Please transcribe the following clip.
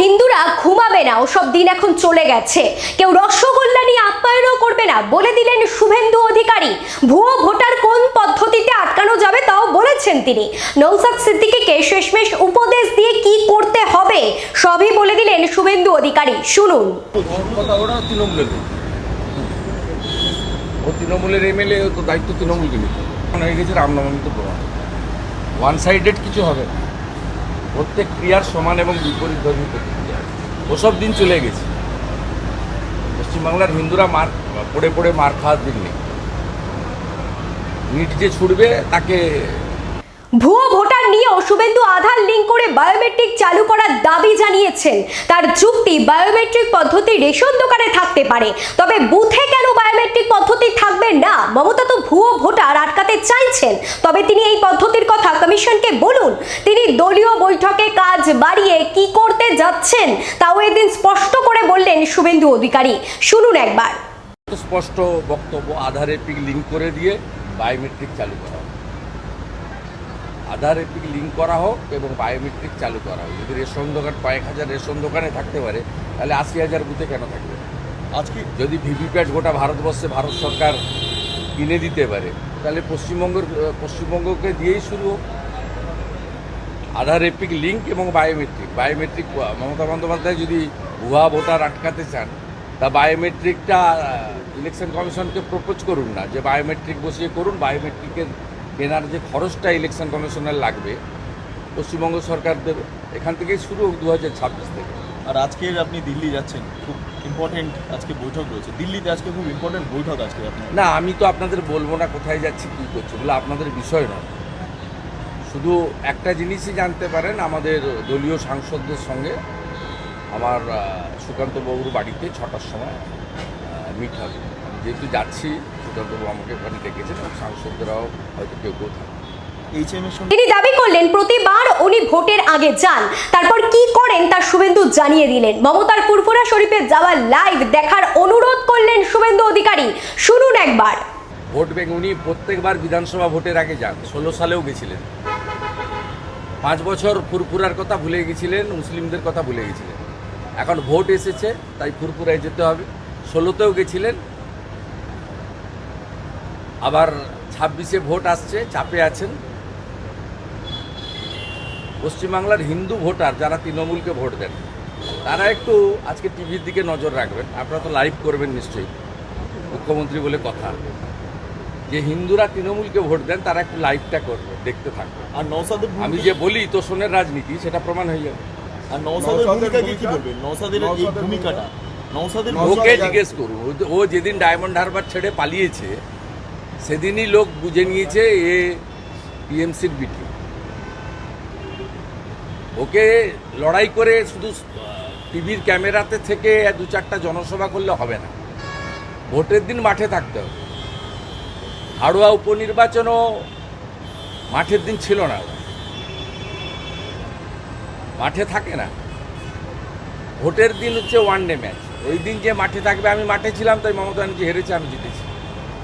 হিন্দুরা ঘুমাবে না, ওসব দিন এখন চলে গেছে। কেউ রসগোল্লা নিয়ে আপ্যায়নও করবে না বলে দিলেন শুভেন্দু অধিকারী। ভুয়ো ভোটার কোন পদ্ধতিতে আটকানো যাবে তাও বলেছেন তিনি। নওশাদ সিদ্দিকীকে শেষমেশ উপদেশ দিয়ে কি করতে হবে সবই বলে দিলেন শুভেন্দু অধিকারী। শুনুন। তৃণমূলের এমএলএ তো দায়িত্ব তৃণমূলকে নিতে হয়ে গেছে। রামনবমী তো প্রমাণ ওয়ান সাইডেড কিছু হবে না। প্রত্যেক ক্রিয়ার সমান এবং বিপরীত ধর্মী প্রতিক্রিয়া, ওসব দিন চলে গেছে। পশ্চিমবাংলার হিন্দুরা পড়ে পড়ে মার খাওয়ার দিন নেই। নিট যে ছুটবে তাকে ভুয়ো ভোটার নিয়েও শুভেন্দু আধার লিঙ্ক করে বায়োমেট্রিক চালু করার দাবি জানিয়েছেন। তার যুক্তি, বায়োমেট্রিক পদ্ধতি রেশন দোকানে থাকতে পারে, তবে বুথে কেন বায়োমেট্রিক পদ্ধতি থাকবে না? মমতা তো ভুয়ো ভোটার আটকাতে চাইছেন, তবে তিনি এই পদ্ধতির কথা কমিশনকে বলুন। তিনি দলীয় বৈঠকে কাজ বাড়িয়ে কি করতে যাচ্ছেন তাও এদিন স্পষ্ট করে বললেন শুভেন্দু অধিকারী। শুনুন একবার। স্পষ্ট বক্তব্য, আধার এপিক লিঙ্ক করে দিয়ে বায়োমেট্রিক চালু করা হোক, আধার এপিক লিঙ্ক করা হোক এবং বায়োমেট্রিক চালু করা হোক। যদি রেশন দোকান কয়েক হাজার রেশন দোকানে থাকতে পারে, তাহলে 80,000 বুথে কেন থাকবে? আজকে যদি ভিভিপ্যাট গোটা ভারতবর্ষে ভারত সরকার কিনে দিতে পারে, তাহলে পশ্চিমবঙ্গকে দিয়েই শুরু হোক। আধার এপিক লিঙ্ক এবং বায়োমেট্রিক মমতা বন্দ্যোপাধ্যায় যদি ভুয়া ভোটার আটকাতে চান, তা বায়োমেট্রিকটা ইলেকশন কমিশনকে প্রপোজ করুন না, যে বায়োমেট্রিক বসিয়ে করুন। বায়োমেট্রিকের কেনার যে খরচটা ইলেকশন কমিশনের লাগবে পশ্চিমবঙ্গ সরকার দেবে। এখান থেকেই শুরু হোক 2026 থেকে। আর আজকে আপনি দিল্লি যাচ্ছেন, খুব ইম্পর্টেন্ট আজকে বৈঠক রয়েছে দিল্লিতে। আজকে খুব ইম্পর্টেন্ট বৈঠক আজকে আপনি। না, আমি তো আপনাদের বলবো না কোথায় যাচ্ছি কী করছি, বলে আপনাদের বিষয় নয়। শুধু একটা জিনিসই জানতে পারেন, আমাদের দলীয় সাংসদদের সঙ্গে আমার সুকান্ত বাবুর বাড়িতে 6টার সময় মিট হবে। আমি যেহেতু যাচ্ছি, সুকান্ত বাবু আমাকে ওখানে ডেকেছেন এবং সাংসদরাও হয়তো কেউ কেউ থাকবে। তিনি দাবি করলেন প্রতিবার উনি ভোটের আগে যান, তারপর কি করেন তা শুভেন্দু জানিয়ে দিলেন। মমতার ফুরফুরা শরীফে যাওয়া লাইভ দেখার অনুরোধ করলেন শুভেন্দু অধিকারী। শুনুন একবার। ভোট ব্যাংক, উনি প্রত্যেকবার বিধানসভা ভোটের আগে যান। 16 সালেও গেছিলেন। 5 বছর ফুরফুরার কথা ভুলে গেছিলেন, মুসলিমদের কথা ভুলে গেছিলেন। এখন ভোট এসেছে, তাই ফুরফুরায় যেতে হবে। 16তেও গেছিলেন, আবার 26-এ ভোট আসছে, চাপে আছেন। পশ্চিমবাংলার হিন্দু ভোটার যারা তৃণমূলকে ভোট দেন, তারা একটু আজকে টিভির দিকে নজর রাখবেন। আপনারা তো লাইভ করবেন নিশ্চয়ই, মুখ্যমন্ত্রী বলে কথা। যে হিন্দুরা তৃণমূলকে ভোট দেন তারা একটু লাইভটা করবে, দেখতে থাকবে। আর নওশাদের আমি যে বলি তোষণের রাজনীতি, সেটা প্রমাণ হয়ে যাবে। আর নওশাদের ভূমিকা কি বলবেন? নওশাদের এই ভূমিকাটা ওকে জিজ্ঞেস করুন। ও যেদিন ডায়মন্ড হারবার ছেড়ে পালিয়েছে, সেদিনই লোক বুঝে নিয়েছে এ টিএমসির বিটি। ওকে লড়াই করে শুধু টিভির ক্যামেরাতে থেকে 2-4টা জনসভা করলে হবে না। ভোটের দিন মাঠে থাকতে হবে। হাড়োয়া উপনির্বাচনও মাঠের দিন ছিল না, মাঠে থাকে না। ভোটের দিন হচ্ছে ওয়ান ডে ম্যাচ। ওই দিন যে মাঠে থাকবে, আমি মাঠে ছিলাম তাই মমতা ব্যানার্জি হেরেছে, আমি জিতেছি।